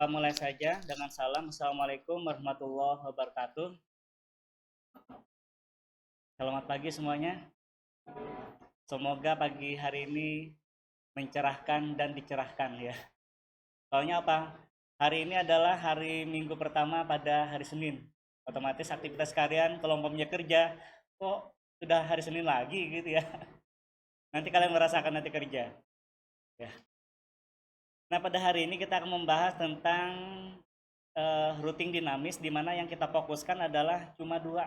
Mulai saja dengan salam. Assalamualaikum warahmatullahi wabarakatuh. Selamat pagi semuanya. Semoga pagi hari ini mencerahkan dan dicerahkan ya. Soalnya apa? Hari ini adalah hari Minggu pertama pada hari Senin. Otomatis aktivitas kalian kalau umpamanya kerja, kok sudah hari Senin lagi gitu ya. Nanti kalian merasakan nanti kerja. Ya. Nah, pada hari ini kita akan membahas tentang routing dinamis, di mana yang kita fokuskan adalah cuma dua,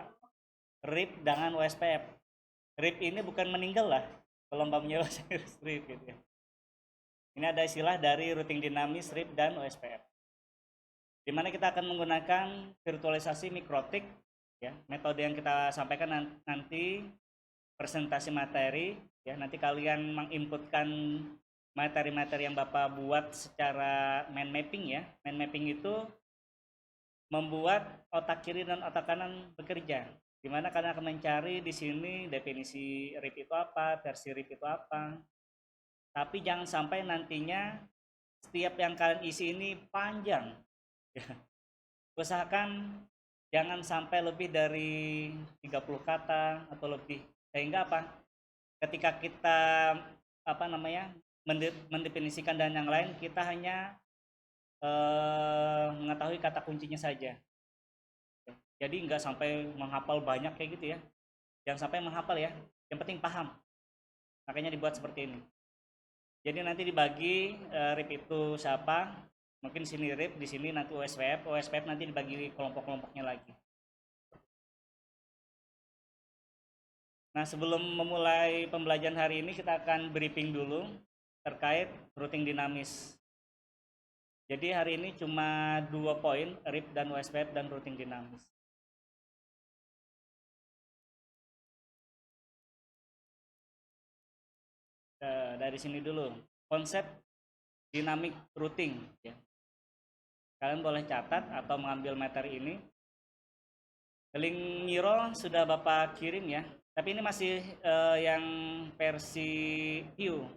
RIP dengan OSPF. RIP ini bukan meninggal lah, kalau umpamanya RIP gitu ya. Ini ada istilah dari routing dinamis, RIP dan OSPF. Di mana kita akan menggunakan virtualisasi mikrotik, ya, metode yang kita sampaikan nanti presentasi materi, ya, nanti kalian menginputkan materi-materi yang Bapak buat secara mind mapping ya. Mind mapping itu membuat otak kiri dan otak kanan bekerja. Dimana kalian akan mencari di sini definisi RIP itu apa, versi RIP itu apa. Tapi jangan sampai nantinya setiap yang kalian isi ini panjang. Usahakan jangan sampai lebih dari 30 kata atau lebih. Sehingga apa? Ketika kita mendefinisikan dan yang lain, kita hanya mengetahui kata kuncinya saja. Jadi nggak sampai menghafal banyak kayak gitu ya. Jangan sampai menghafal ya. Yang penting paham. Makanya dibuat seperti ini. Jadi nanti dibagi RIP itu siapa? Mungkin sini RIP, di sini nanti OSPF. OSPF nanti dibagi kelompok-kelompoknya lagi. Nah, sebelum memulai pembelajaran hari ini kita akan briefing dulu terkait routing dinamis. Jadi hari ini cuma 2 poin, RIP dan OSPF dan routing dinamis. Dari sini dulu, konsep dynamic routing ya. Kalian boleh catat atau mengambil materi ini. Link Miro sudah Bapak kirim ya, tapi ini masih yang versi view.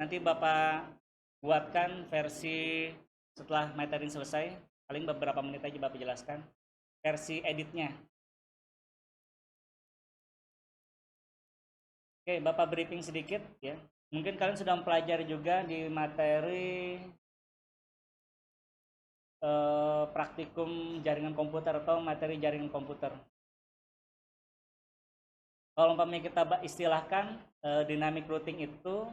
Nanti Bapak buatkan versi setelah materi selesai, paling beberapa menit aja Bapak jelaskan versi editnya. Oke, Bapak briefing sedikit ya. Mungkin kalian sudah mempelajari juga di materi praktikum jaringan komputer atau materi jaringan komputer. Kalau umpamanya kita istilahkan dynamic routing itu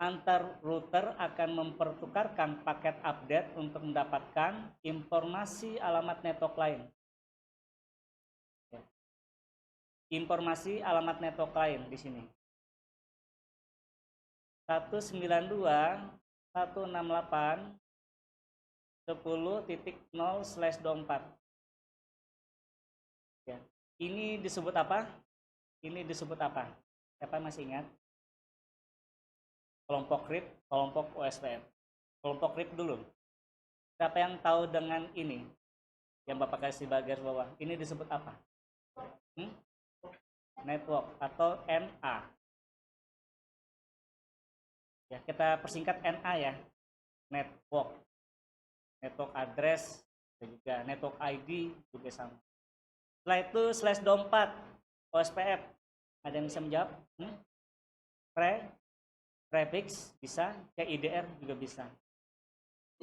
antar router akan mempertukarkan paket update untuk mendapatkan informasi alamat network lain. Informasi alamat network lain di sini. 192.168.10.0/24. Ya. Ini disebut apa? Ini disebut apa? Siapa masih ingat? Kelompok RIP, kelompok OSPF. Kelompok RIP dulu. Siapa yang tahu dengan ini? Yang Bapak kasih bagian bawah. Ini disebut apa? Network atau NA. Ya, kita persingkat NA ya. Network. Network address dan juga network ID juga sama. Setelah itu /24 OSPF. Ada yang bisa menjawab? Prefix bisa, IDR juga bisa.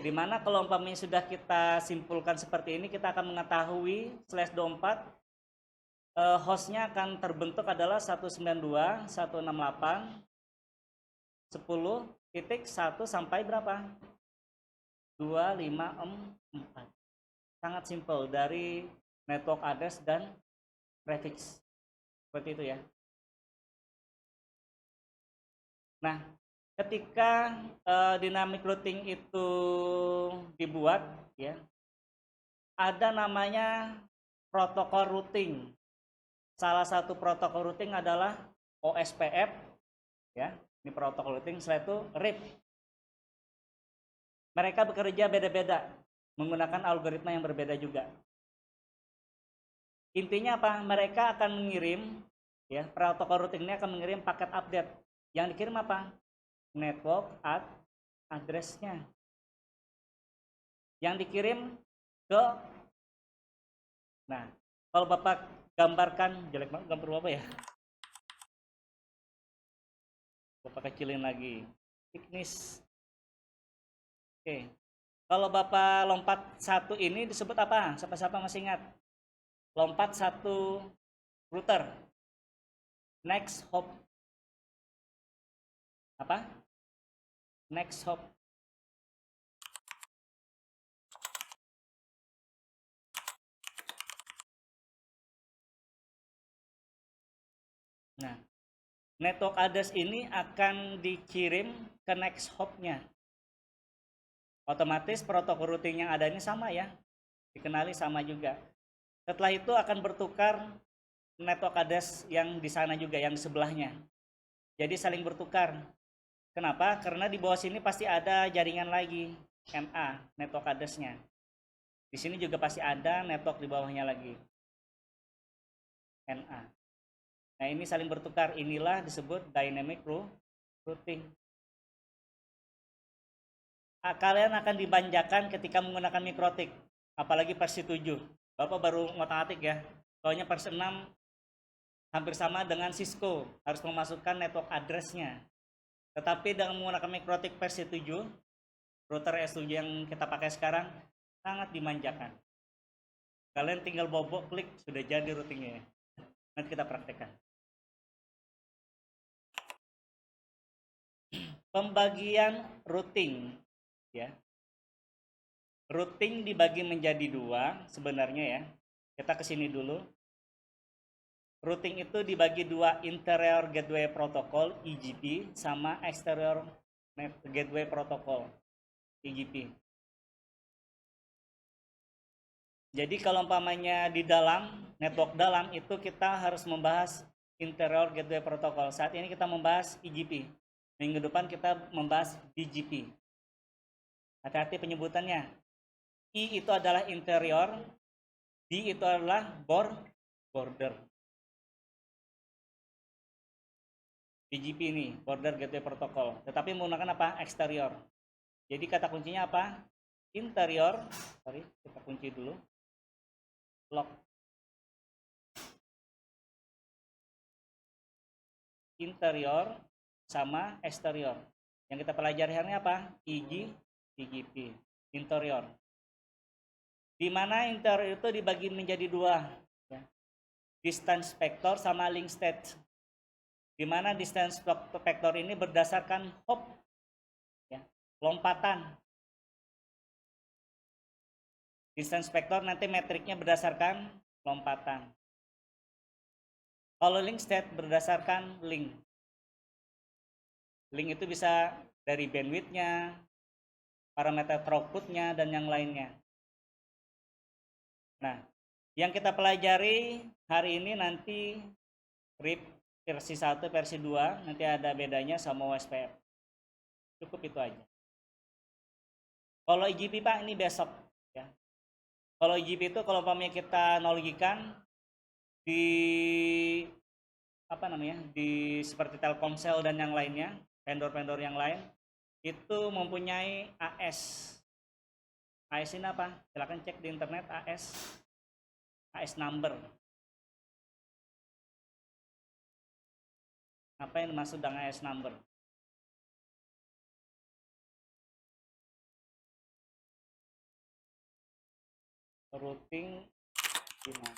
Dimana kalau umpamanya sudah kita simpulkan seperti ini, kita akan mengetahui /24 hostnya akan terbentuk adalah 192.168.10.1 sampai berapa? 254. Sangat simpel dari network address dan prefix. Seperti itu ya. Nah, ketika dynamic routing itu dibuat ya, ada namanya protokol routing. Salah satu protokol routing adalah OSPF ya. Ini protokol routing, setelah itu RIP. Mereka bekerja beda-beda menggunakan algoritma yang berbeda juga. Intinya apa? Mereka akan mengirim ya, protokol routing ini akan mengirim paket update. Yang dikirim apa? Network address-nya. yang dikirim ke, nah kalau Bapak gambarkan, jelek banget gambar Bapak ya, Bapak kecilin lagi, thickness. Oke, kalau Bapak lompat satu ini disebut apa? Siapa-siapa masih ingat? Lompat satu router. Next hop. Apa? Next hop. Nah, network address ini akan dikirim ke next hop-nya. Otomatis protokol routing yang ada ini sama ya, dikenali sama juga. Setelah itu akan bertukar network address yang di sana juga, yang di sebelahnya. Jadi saling bertukar. Kenapa? Karena di bawah sini pasti ada jaringan lagi, NA, network address-nya. Di sini juga pasti ada network di bawahnya lagi, NA. Nah, ini saling bertukar. Inilah disebut dynamic routing. Kalian akan dimanjakan ketika menggunakan mikrotik, apalagi versi 7. Bapak baru ngotak-atik ya. Soalnya versi 6 hampir sama dengan Cisco, harus memasukkan network address-nya. Tetapi dengan menggunakan mikrotik versi 7, router S7 yang kita pakai sekarang sangat dimanjakan. Kalian tinggal bobok klik, sudah jadi routingnya ya. Nanti kita praktekkan. Pembagian routing ya. Routing dibagi menjadi dua sebenarnya ya. Kita kesini dulu. Routing itu dibagi dua, interior gateway protocol (IGP) sama exterior gateway protocol (IGP). Jadi kalau umpamanya di dalam network dalam itu kita harus membahas interior gateway protocol. Saat ini kita membahas IGP. Minggu depan kita membahas BGP. Hati-hati penyebutannya. I itu adalah interior, B itu adalah border. BGP ini, border gateway protocol. Tetapi menggunakan apa? Eksterior. Jadi kata kuncinya apa? Interior, kita kunci dulu. Lock. Interior sama eksterior. Yang kita pelajari hari ini apa? IGP, interior. Di mana interior itu dibagi menjadi dua, ya. Distance vector sama link state. Di mana distance vector ini berdasarkan hop, ya, lompatan. Distance vector nanti metriknya berdasarkan lompatan. Kalau link state berdasarkan link. Link itu bisa dari bandwidth-nya, parameter throughput-nya, dan yang lainnya. Nah, yang kita pelajari hari ini nanti RIP versi 1, versi 2, nanti ada bedanya sama OSPF. Cukup itu aja. Kalau IGP Pak, ini besok ya. Kalau IGP itu kalau umpamanya kita analogikan di apa namanya? Di seperti Telkomsel dan yang lainnya, vendor-vendor yang lain itu mempunyai AS. AS ini apa? Silahkan cek di internet AS number. Apa yang dimaksud dengan AS number? Routing gimana?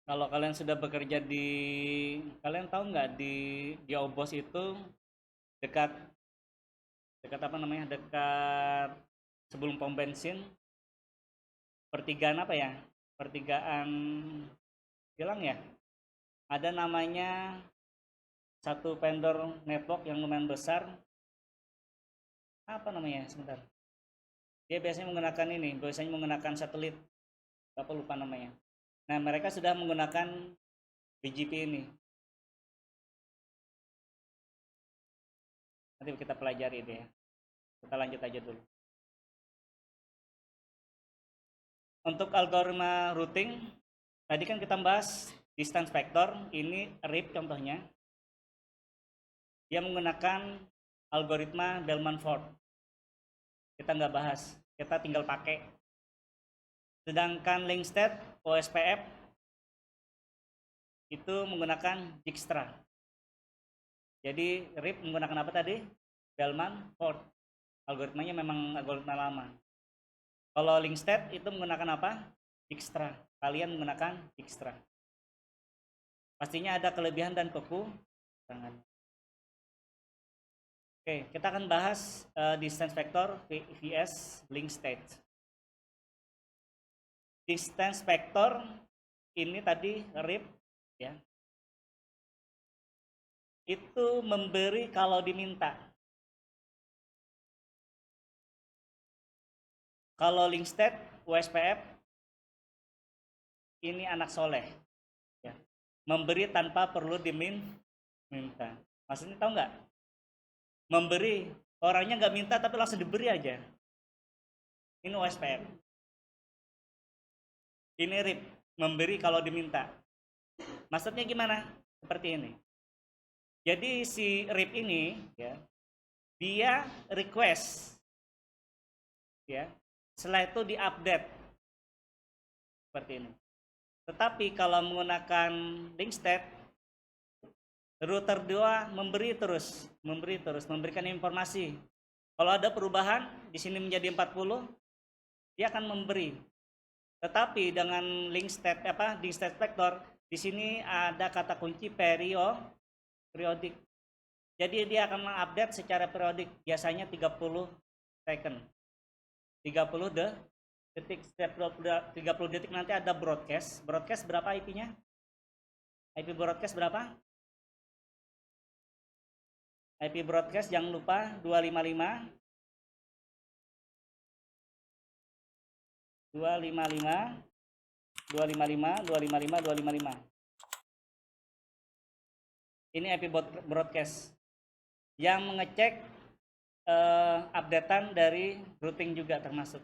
Kalau kalian sudah bekerja di, kalian tahu nggak di Obos itu dekat apa namanya, dekat sebelum pom bensin, pertigaan apa ya, pertigaan bilang ya, ada namanya satu vendor network yang lumayan besar, apa namanya sebentar, dia biasanya menggunakan satelit, apa lupa namanya. Nah, mereka sudah menggunakan BGP ini. Nanti kita pelajari deh ya. Kita lanjut aja dulu. Untuk algoritma routing, tadi kan kita bahas distance vector, ini RIP contohnya. Dia menggunakan algoritma Bellman-Ford. Kita nggak bahas, kita tinggal pakai. Sedangkan link state OSPF itu menggunakan Dijkstra. Jadi RIP menggunakan apa tadi? Bellman-Ford. Algoritmanya memang algoritma lama. Kalau link state itu menggunakan apa? Dijkstra. Kalian menggunakan Dijkstra. Pastinya ada kelebihan dan kekurangan. Oke, kita akan bahas distance vector vs link state. Distance vector ini tadi RIP ya. Itu memberi kalau diminta. Kalau link state USPF ini anak soleh ya. Memberi tanpa perlu diminta. Maksudnya tahu nggak? Memberi, orangnya nggak minta tapi langsung diberi aja. Ini USPF. Ini RIP, memberi kalau diminta. Maksudnya gimana? Seperti ini. Jadi si RIP ini ya, dia request ya. Setelah itu diupdate seperti ini. Tetapi kalau menggunakan link state, router 2 memberikan informasi. Kalau ada perubahan di sini menjadi 40, dia akan memberi. Tetapi dengan link state vector, di sini ada kata kunci periodik. Jadi dia akan mengupdate secara periodik, biasanya 30 second. 30 detik, setiap 30 detik nanti ada broadcast. Broadcast berapa IP-nya? IP broadcast berapa? IP broadcast jangan lupa 255 255. Ini IP broadcast yang mengecek updatean dari routing juga termasuk.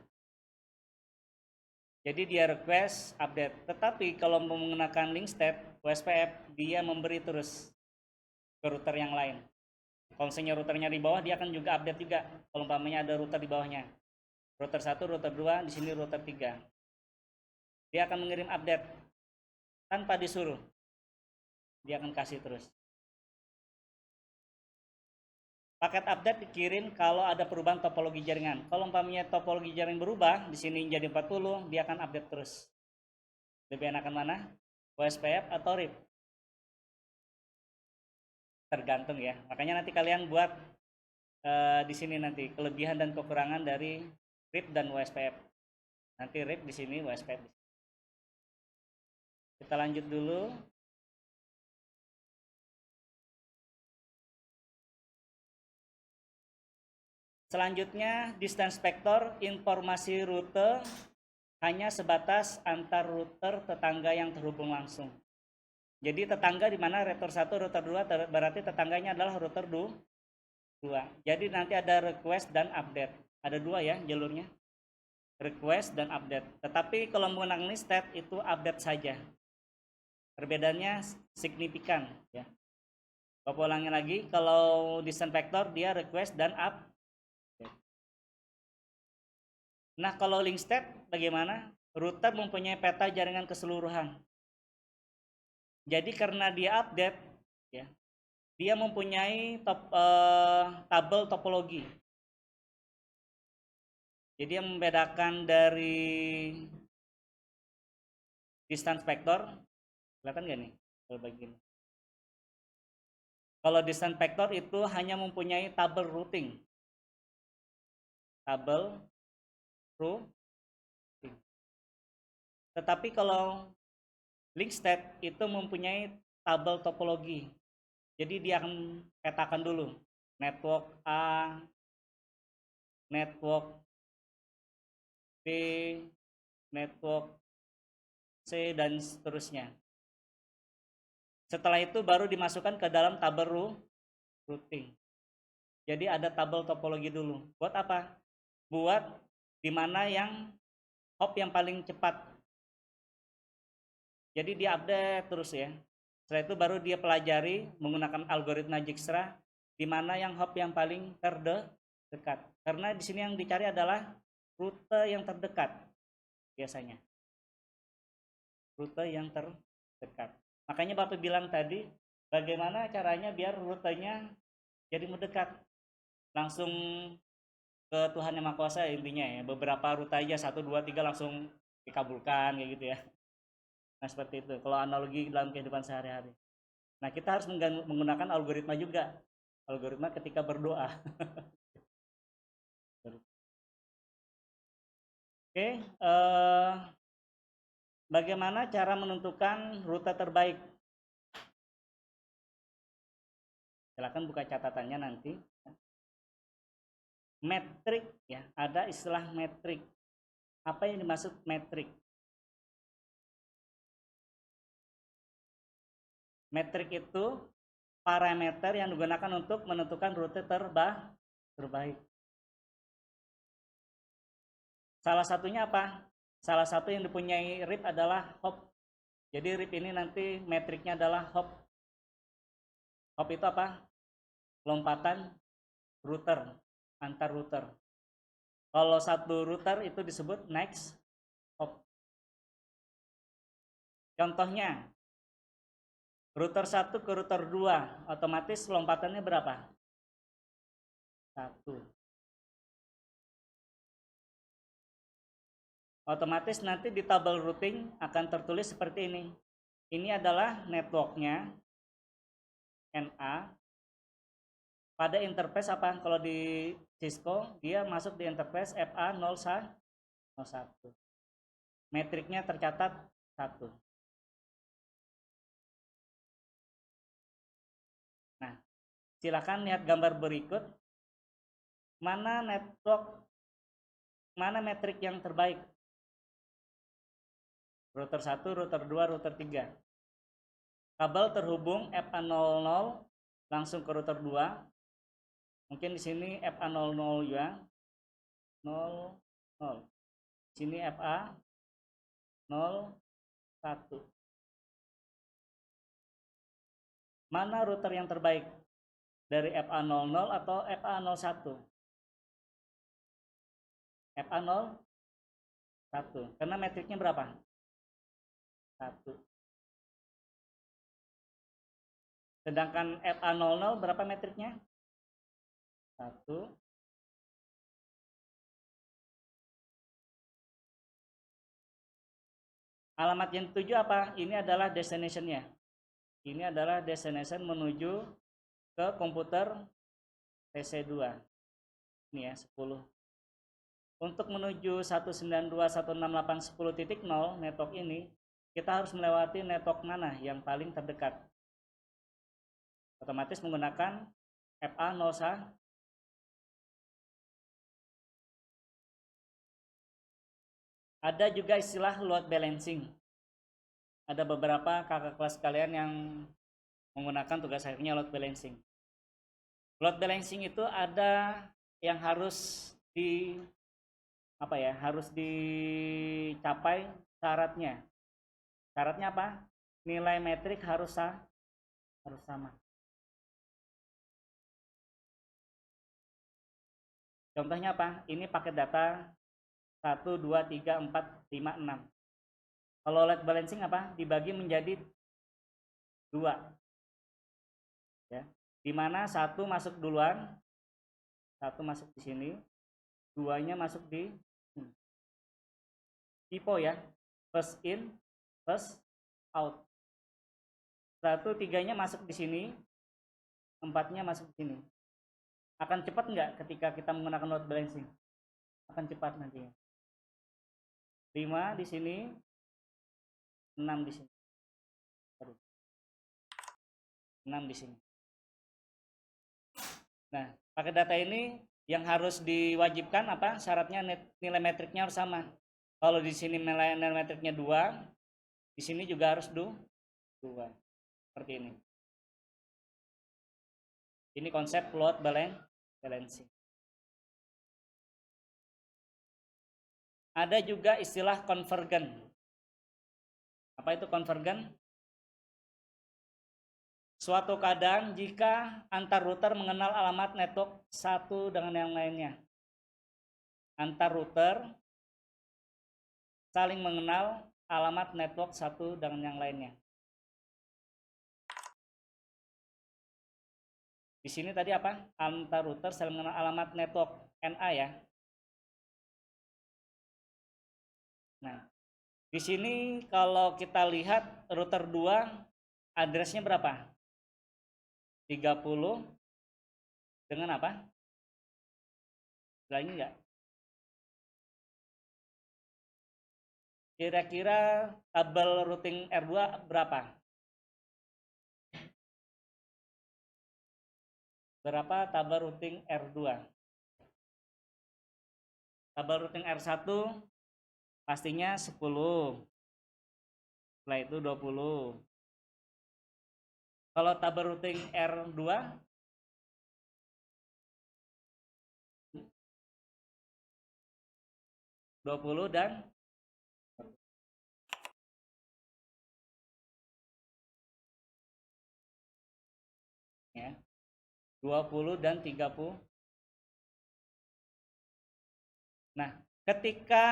Jadi dia request update. Tetapi kalau menggunakan link state OSPF, dia memberi terus ke router yang lain. Kalau misalnya routernya di bawah, dia akan juga update juga. Kalau umpamanya ada router di bawahnya, router 1, router 2, di sini router 3. Dia akan mengirim update tanpa disuruh. Dia akan kasih terus. Paket update dikirim kalau ada perubahan topologi jaringan. Kalau umpamanya topologi jaringan berubah, di sini jadi 40, dia akan update terus. Lebih enakan mana? OSPF atau RIP? Tergantung ya. Makanya nanti kalian buat di sini nanti kelebihan dan kekurangan dari RIP dan OSPF. Nanti RIP di sini, OSPF di sini. Kita lanjut dulu. Selanjutnya distance vector, informasi rute hanya sebatas antar router tetangga yang terhubung langsung. Jadi tetangga di mana router 1, router 2, berarti tetangganya adalah router 2. Jadi nanti ada request dan update. Ada 2 ya jalurnya. Request dan update. Tetapi kalau menggunakan link state itu update saja. Perbedaannya signifikan ya. Bapak ulangi lagi, kalau distance vector dia request dan update. Nah, kalau link state bagaimana? Router mempunyai peta jaringan keseluruhan. Jadi karena dia update ya, dia mempunyai tabel topologi. Jadi yang membedakan dari distance vector, kelihatan nggak nih kalau begini? Kalau distance vector itu hanya mempunyai tabel routing. Tabel routing. Tetapi kalau link state itu mempunyai tabel topologi. Jadi dia akan petakan dulu network A, network B, network C, dan seterusnya. Setelah itu baru dimasukkan ke dalam tabel routing. Jadi ada tabel topologi dulu. Buat apa? Buat dimana yang hop yang paling cepat. Jadi dia update terus ya. Setelah itu baru dia pelajari menggunakan algoritma Dijkstra di mana yang hop yang paling terdekat. Karena di sini yang dicari adalah rute yang terdekat biasanya. Rute yang terdekat. Makanya Bapak bilang tadi, bagaimana caranya biar rutenya jadi mendekat. Langsung ke Tuhan Yang Maha Kuasa intinya ya. Beberapa rute aja 1 2 3 langsung dikabulkan kayak gitu ya. Nah, seperti itu. Kalau analogi dalam kehidupan sehari-hari. Nah, kita harus menggunakan algoritma juga. Algoritma ketika berdoa. Oke, bagaimana cara menentukan rute terbaik? Silakan buka catatannya nanti. Metrik ya, ada istilah metrik. Apa yang dimaksud metrik? Metrik itu parameter yang digunakan untuk menentukan rute terbaik. Salah satunya apa? Salah satu yang dipunyai RIP adalah hop. Jadi RIP ini nanti metriknya adalah hop. Hop itu apa? Lompatan router, antar router. Kalau satu router itu disebut next hop. Contohnya, router 1 ke router 2, otomatis lompatannya berapa? 1. Otomatis nanti di tabel routing akan tertulis seperti ini. Ini adalah networknya NA. Pada interface apa? Kalau di Cisco dia masuk di interface FA01. Metriknya tercatat 1. Nah, silakan lihat gambar berikut. Mana metrik yang terbaik? Router 1, router 2, router 3. Kabel terhubung FA00 langsung ke router 2. Mungkin di sini FA00 ya. 00. Sini FA01. Mana router yang terbaik? Dari FA00 atau FA01? FA01. Karena metriknya berapa? 1. Sedangkan FA00 berapa metriknya? 1. Alamat yang dituju apa? Ini adalah destination-nya. Ini adalah destination menuju ke komputer TC2. Ini ya, 10. Untuk menuju 192.168.10.0 network ini, kita harus melewati network mana yang paling terdekat. Otomatis menggunakan FA01. Ada juga istilah load balancing. Ada beberapa kakak kelas kalian yang menggunakan tugas akhirnya load balancing. Load balancing itu ada yang harus harus dicapai syaratnya. Syaratnya apa? Nilai metrik harus sama. Contohnya apa? Ini paket data 1, 2, 3, 4, 5, 6. Kalau load balancing apa? Dibagi menjadi 2. Ya. Dimana 1 masuk duluan, 1 masuk di sini, 2-nya masuk di sini. Typo ya. First in, first out. 1, 3-nya masuk di sini, 4-nya masuk di sini. Akan cepat nggak ketika kita menggunakan load balancing? Akan cepat nantinya. 5 di sini, 6 di sini. 6 di sini. Nah, pakai data ini yang harus diwajibkan apa? Syaratnya nilai metriknya harus sama. Kalau di sini nilai metriknya 2, di sini juga harus 2. Seperti ini. Ini konsep load balancing. Ada juga istilah convergen. Apa itu convergen? Suatu keadaan jika antar router mengenal alamat network satu dengan yang lainnya. Antar router saling mengenal alamat network satu dengan yang lainnya. Di sini tadi apa? Antar router saling mengenal alamat network NA ya. Nah, di sini kalau kita lihat router 2 addressnya berapa? 30 dengan apa? Lagi enggak? Kira-kira tabel routing R2 berapa? Berapa tabel routing R2? Tabel routing R1 pastinya 10. Setelah itu 20. Kalau tabel routing R2 20 dan ya, 20 dan 30. Nah, ketika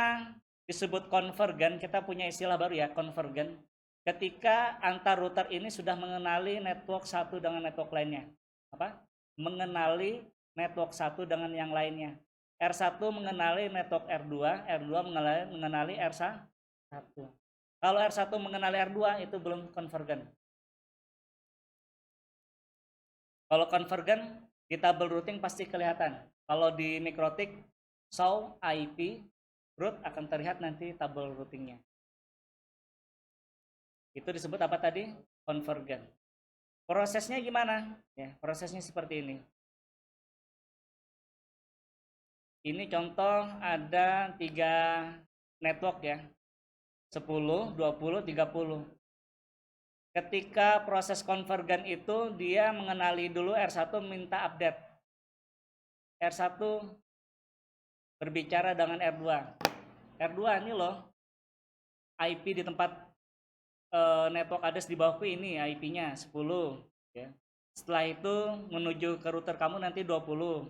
disebut konvergen, kita punya istilah baru ya, konvergen. Ketika antar router ini sudah mengenali network satu dengan network lainnya. Apa? Mengenali network satu dengan yang lainnya. R1 mengenali network R2, R2 mengenali R1. Kalau R1 mengenali R2 itu belum konvergen. Kalau konvergen di tabel routing pasti kelihatan. Kalau di mikrotik show IP root akan terlihat nanti tabel routingnya. Itu disebut apa tadi? Konvergen. Prosesnya gimana? Ya, prosesnya seperti ini. Ini contoh ada 3 network ya. 10, 20, 30. Ketika proses konvergen itu dia mengenali dulu R1 minta update. R1 berbicara dengan R2. R2 ini loh IP di tempat network address di bawahku ini IP-nya 10 ya. Setelah itu menuju ke router kamu nanti 20.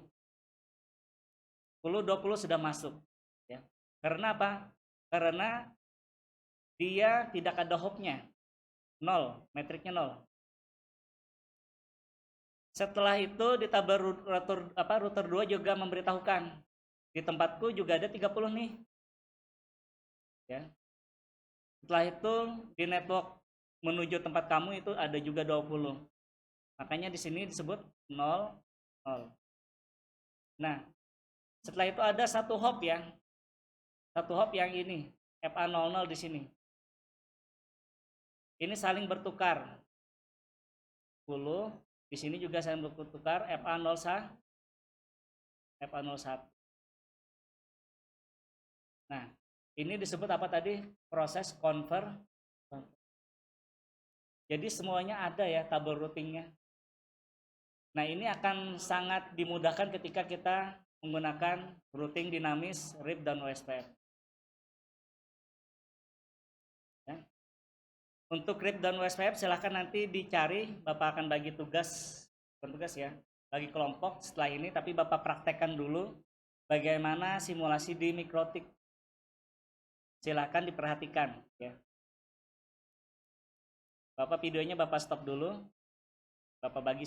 20 sudah masuk ya. Karena apa? Karena dia tidak ada hopnya. 0, metriknya 0. Setelah itu di tabel router 2 juga memberitahukan di tempatku juga ada 30 nih. Ya. Setelah itu di network menuju tempat kamu itu ada juga 20. Makanya di sini disebut 0, 0. Nah, setelah itu ada satu hop ya. Satu hop yang ini, FA00 di sini. Ini saling bertukar. 10, di sini juga saling bertukar FA01. FA01. Nah, ini disebut apa tadi? Proses convert. Jadi semuanya ada ya tabel routingnya. Nah, ini akan sangat dimudahkan ketika kita menggunakan routing dinamis RIP dan OSPF. Ya. Untuk RIP dan OSPF silahkan nanti dicari, Bapak akan bagi tugas ya, bagi kelompok setelah ini, tapi Bapak praktekkan dulu bagaimana simulasi di mikrotik. Silahkan diperhatikan ya. Bapak videonya Bapak stop dulu, Bapak bagi